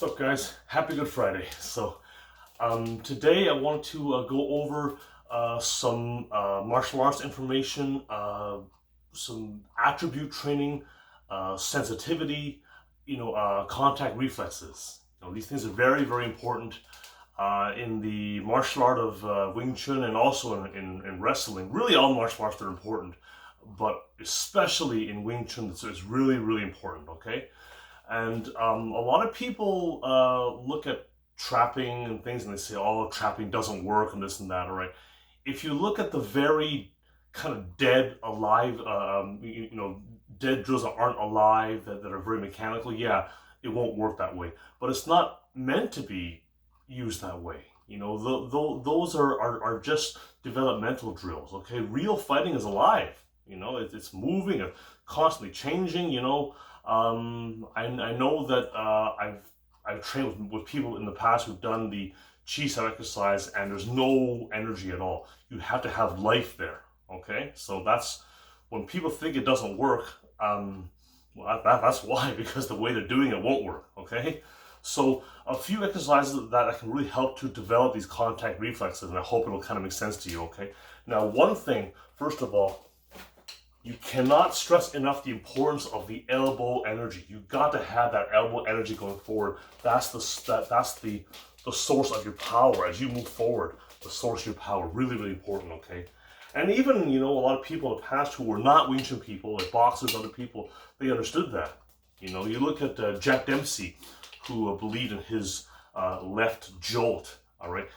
What's up, guys? Happy Good Friday. Today I want to go over some martial arts information, some attribute training, sensitivity, contact reflexes. These things are very, very important in the martial art of Wing Chun, and also in wrestling. Really, all martial arts are important, but especially in Wing Chun, it's really, really important, okay? And a lot of people look at trapping and things and they say, oh, trapping doesn't work and this and that, all right? If you look at the very kind of dead, alive, dead drills that aren't alive, that are very mechanical, yeah, it won't work that way. But it's not meant to be used that way. Those are just developmental drills, okay? Real fighting is alive. It's moving, it's constantly changing, I know that I've trained with people in the past who've done the chi exercise, and there's no energy at all. You have to have life there. Okay, so that's when people think it doesn't work. That's why, because the way they're doing it won't work. Okay, so a few exercises that can really help to develop these contact reflexes, and I hope it'll kind of make sense to you. Okay, now one thing, first of all, you cannot stress enough the importance of the elbow energy. You got to have that elbow energy going forward. That's the source of your power as you move forward. The source of your power, really, really important. Okay, and even a lot of people in the past who were not Wing Chun people, like boxers, other people, they understood that. You look at Jack Dempsey, who believed in his left jolt. All right.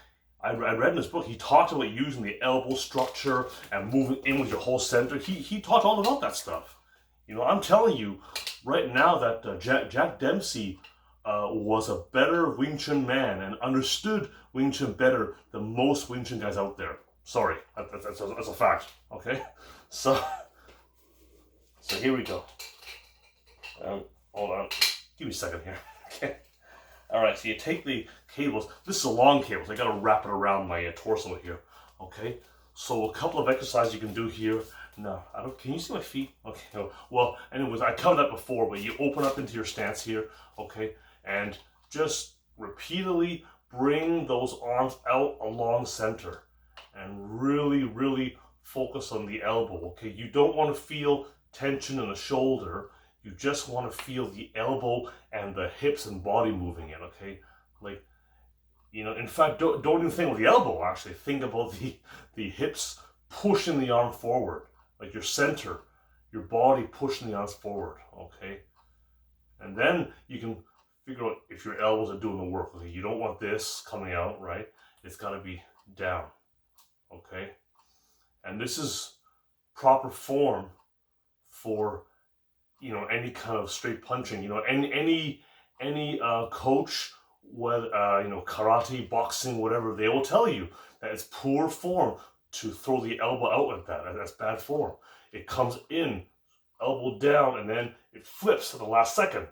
I read in his book, he talked about using the elbow structure and moving in with your whole center. He talked all about that stuff. I'm telling you right now that Jack Dempsey was a better Wing Chun man and understood Wing Chun better than most Wing Chun guys out there. Sorry, that's a fact. Okay, so here we go. Hold on, give me a second here. Okay. All right, so you take the cables. This is a long cable, so I got to wrap it around my torso here. Okay, so a couple of exercises you can do here. No, I don't. Can you see my feet? Okay. No. Well, anyways, I covered that before, but you open up into your stance here. Okay, and just repeatedly bring those arms out along center, and really, really focus on the elbow. Okay, you don't want to feel tension in the shoulder. You just want to feel the elbow and the hips and body moving in, okay? In fact, don't even think of the elbow, actually. Think about the hips pushing the arm forward, like your center, your body pushing the arms forward, okay? And then you can figure out if your elbows are doing the work, okay? You don't want this coming out, right? It's got to be down, okay? And this is proper form for any kind of straight punching. Any coach, whether karate, boxing, whatever, they will tell you that it's poor form to throw the elbow out like that. That's bad form. It comes in, elbow down, and then it flips at the last second.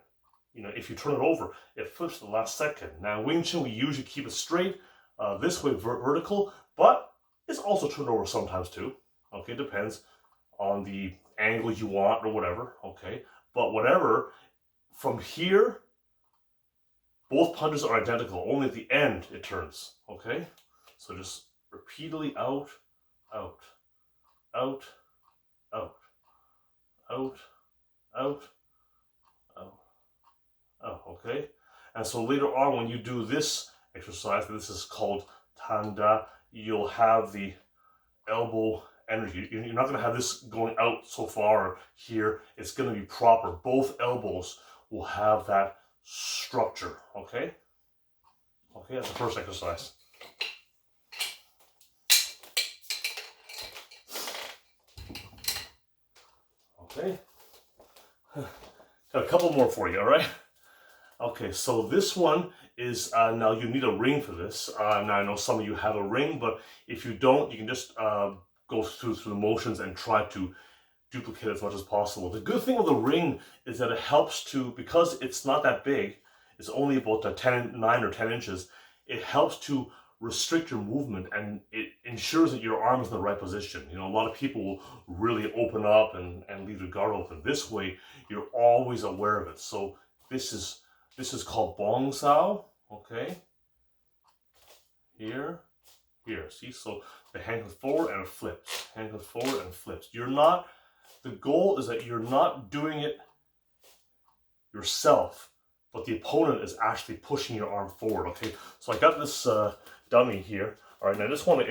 If you turn it over, it flips at the last second. Now, in Wing Chun, we usually keep it straight, this way, vertical, but it's also turned over sometimes too. Okay, depends on the angle you want or whatever, okay? But whatever, from here, both punches are identical. Only at the end it turns, okay? So just repeatedly out, out, out, out, out, out, out, out, okay? And so later on, when you do this exercise, this is called Tanda, you'll have the elbow energy. You're not going to have this going out so far here. It's going to be proper. Both elbows will have that structure. Okay? Okay, that's the first exercise. Okay. Got a couple more for you, all right? Okay, so this one is, now you need a ring for this. Now I know some of you have a ring, but if you don't, you can just go through the motions and try to duplicate as much as possible. The good thing with the ring is that it helps to, because it's not that big, it's only about 9 or 10 inches, it helps to restrict your movement, and it ensures that your arm is in the right position. A lot of people will really open up and leave their guard open. This way, you're always aware of it. So this is This is called bong sao. Okay. Here, here. See, so the hand goes forward and it flips. Hand goes forward and it flips. You're not. The goal is that you're not doing it yourself, but the opponent is actually pushing your arm forward. Okay. So I got this dummy here. All right. Now I just want to.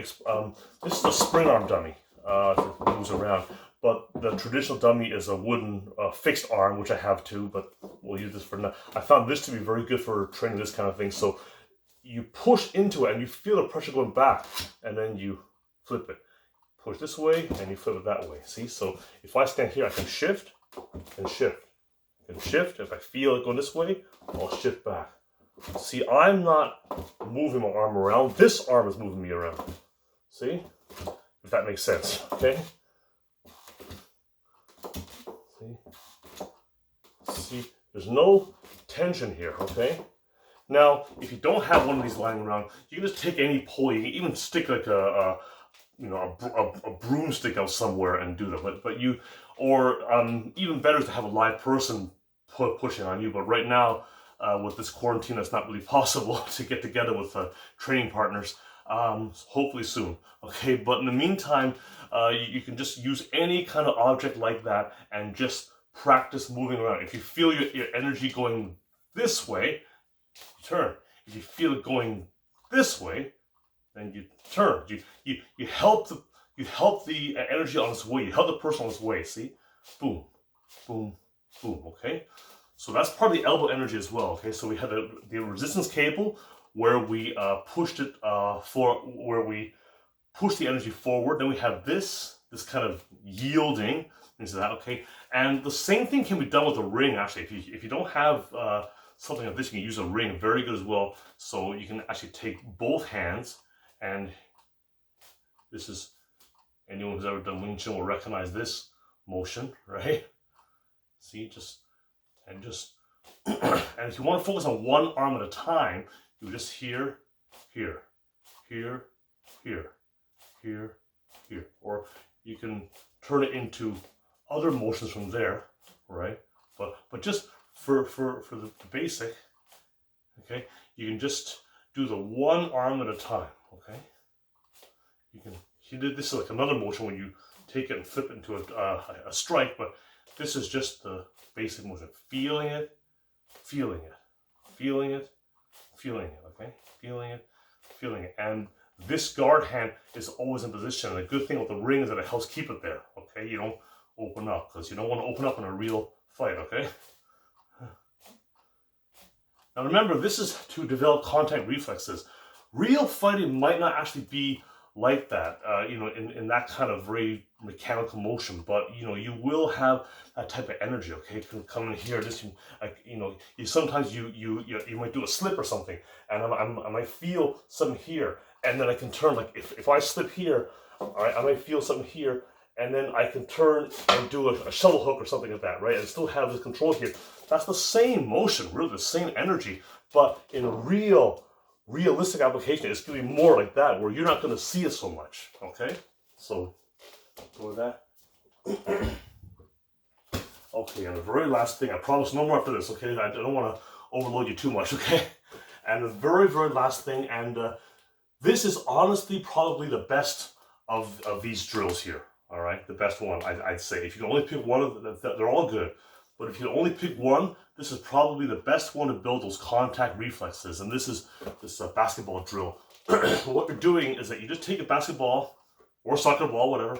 This is a spring arm dummy. It moves around. But the traditional dummy is a wooden fixed arm, which I have too, but we'll use this for now. I found this to be very good for training this kind of thing. So you push into it and you feel the pressure going back, and then you flip it. Push this way and you flip it that way. See? So if I stand here, I can shift and shift and shift. If I feel it going this way, I'll shift back. See, I'm not moving my arm around. This arm is moving me around. See? If that makes sense. Okay? See, there's no tension here, okay? Now, if you don't have one of these lying around, you can just take any pole. You can even stick like a broomstick out somewhere and do that. But you, or even better is to have a live person pushing on you. But right now, with this quarantine, it's not really possible to get together with training partners. Hopefully soon, okay? But in the meantime, you can just use any kind of object like that and just practice moving around. If you feel your energy going this way, you turn. If you feel it going this way, then you turn. You help the energy on its way. You help the person on its way. See, boom, boom, boom. Okay, so that's part of the elbow energy as well. Okay, so we had the resistance cable where we pushed it where we push the energy forward. Then we have this kind of yielding into that. Okay, and the same thing can be done with a ring. Actually, if you don't have something like this, you can use a ring. Very good as well. So you can actually take both hands, and this is, anyone who's ever done Wing Chun will recognize this motion, right? See, and if you want to focus on one arm at a time, you just here, here, here, here, here, here, or you can turn it into other motions from there, right? But just for the basic, okay, you can just do the one arm at a time, okay? This is like another motion when you take it and flip it into a strike, but this is just the basic motion. Feeling it, feeling it, feeling it, feeling it, okay? Feeling it, feeling it. And this guard hand is always in position. And the good thing with the ring is that it helps keep it there, okay? You don't open up, because you don't want to open up in a real fight, okay? Now remember, this is to develop contact reflexes. Real fighting might not actually be like that, in that kind of very mechanical motion, but you will have that type of energy, okay? You can come in here, just sometimes you might do a slip or something, and I might feel something here, and then I can turn, like if I slip here, all right, I might feel something here, and then I can turn and do a shuttle hook or something like that, right? And still have this control here. That's the same motion, really the same energy, but in a realistic application, it's going to be more like that, where you're not going to see it so much, okay? So, go with that. Okay, and the very last thing, I promise no more after this, okay? I don't want to overload you too much, okay? And the very, very last thing, and this is honestly probably the best of these drills here, all right? The best one, I'd say. If you can only pick one of them, they're all good. But if you can only pick one, this is probably the best one to build those contact reflexes. And this is this basketball drill. What you're doing is that you just take a basketball or soccer ball, whatever,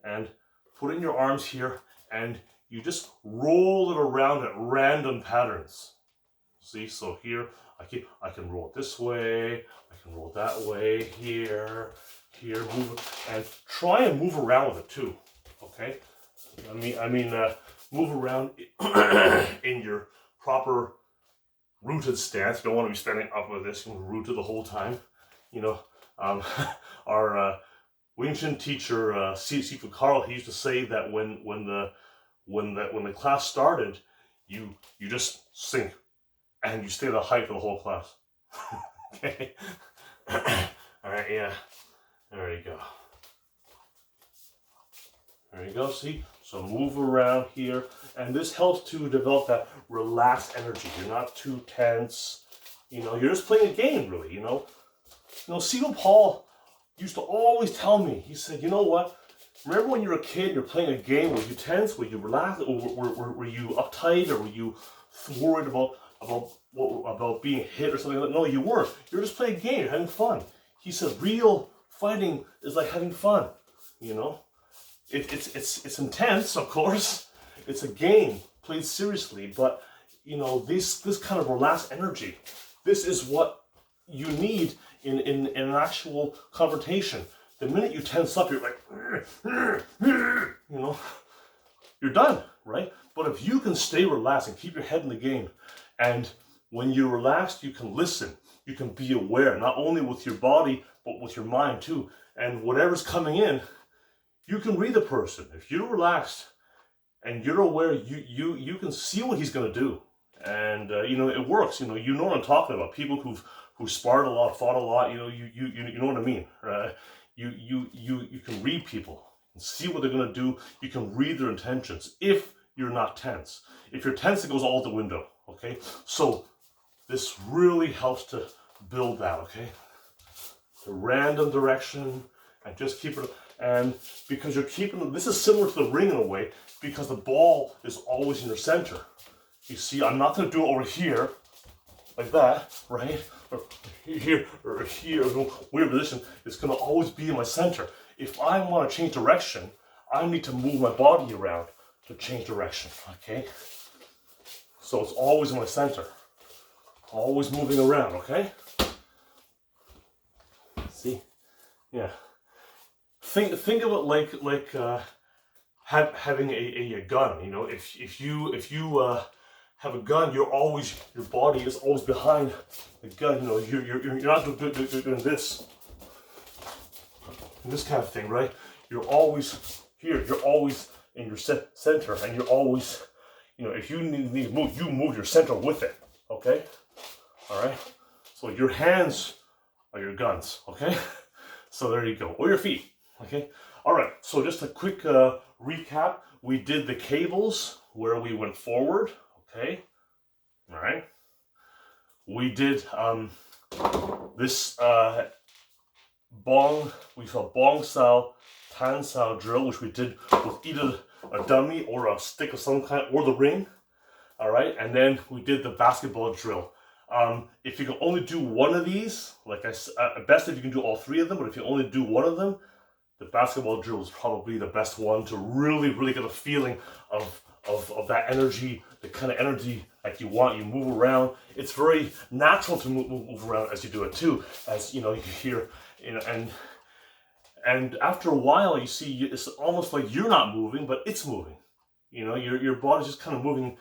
and put it in your arms here, and you just roll it around at random patterns. See, so here I can roll it this way, I can roll it that way, here, move it, and try and move around with it too. Okay, I mean. Move around in your proper rooted stance. You don't want to be standing up with this and rooted the whole time. Our Wing Chun teacher, Sifu Carl, he used to say that when the class started, you just sink and you stay the height for the whole class. Okay. All right. Yeah. There you go. There you go. See. So move around here, and this helps to develop that relaxed energy. You're not too tense. You know, you're just playing a game, really. You know, Stephen Paul used to always tell me. He said, you know what? Remember when you were a kid, you're playing a game, were you tense, were you relaxed, or were you uptight, or were you worried about being hit or something like that? No, you weren't. You're just playing a game, you're having fun. He said, real fighting is like having fun. You know, it's intense, of course. It's a game played seriously, but you know, this kind of relaxed energy, this is what you need in an actual confrontation. The minute you tense up, you're like, you know, you're done, right? But if you can stay relaxed and keep your head in the game, and when you're relaxed, you can listen, you can be aware, not only with your body, but with your mind too. And whatever's coming in, you can read the person. If you're relaxed and you're aware, you can see what he's going to do. And, you know, it works. You know what I'm talking about. People who sparred a lot, fought a lot, you know what I mean, right? You can read people and see what they're going to do. You can read their intentions if you're not tense. If you're tense, it goes all out the window, okay? So this really helps to build that, okay? The random direction, and just keep it, and because you're keeping, this is similar to the ring in a way, because the ball is always in your center. You see, I'm not going to do it over here, like that, right? Or here, or here, or weird position. It's going to always be in my center. If I want to change direction, I need to move my body around to change direction, okay? So it's always in my center. Always moving around, okay? See? Yeah. Think of it like having a gun. You know, if you have a gun, your body is always behind the gun. You know, you're not doing this kind of thing, right? You're always here. You're always in your center, and you're always, you know, if you need to move, you move your center with it. Okay, all right. So your hands are your guns. Okay, so there you go, or your feet. Okay, all right. So just a quick recap. We did the cables where we went forward. Okay, all right. We did this we saw bong style, tan style drill, which we did with either a dummy or a stick of some kind, or the ring. All right, and then we did the basketball drill. If you can only do one of these, like I said, best if you can do all three of them, but if you only do one of them, the basketball drill is probably the best one to really get a feeling of that energy, the kind of energy like you want. You move around. It's very natural to move around as you do it too. As you know, you hear, you know, and after a while, you see it's almost like you're not moving, but it's moving. You know, your body's just kind of moving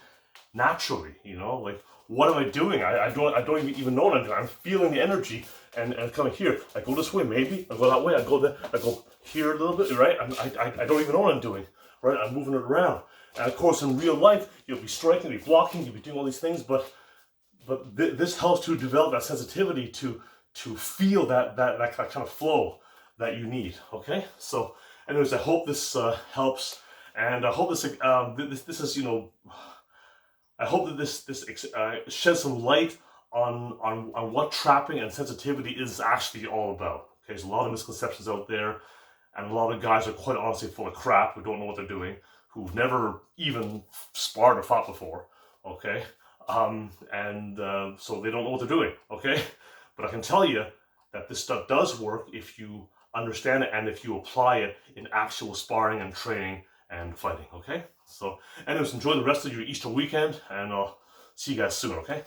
naturally. You know, like what am I doing? I don't even know what I'm doing. I'm feeling the energy and coming here. I go this way, maybe I go that way. I go there. I go here a little bit, right? I don't even know what I'm doing, right? I'm moving it around. And of course, in real life, you'll be striking, you'll be blocking, you'll be doing all these things, but this helps to develop that sensitivity to feel that kind of flow that you need. Okay, so anyways, I hope this helps, and I hope this is, you know, I hope that this sheds some light on what trapping and sensitivity is actually all about. Okay, there's a lot of misconceptions out there, and a lot of guys are quite honestly full of crap who don't know what they're doing, who've never even sparred or fought before. Okay, so they don't know what they're doing. Okay, but I can tell you that this stuff does work if you understand it and if you apply it in actual sparring and training and fighting. Okay, so anyways, enjoy the rest of your Easter weekend, and I'll see you guys soon. Okay.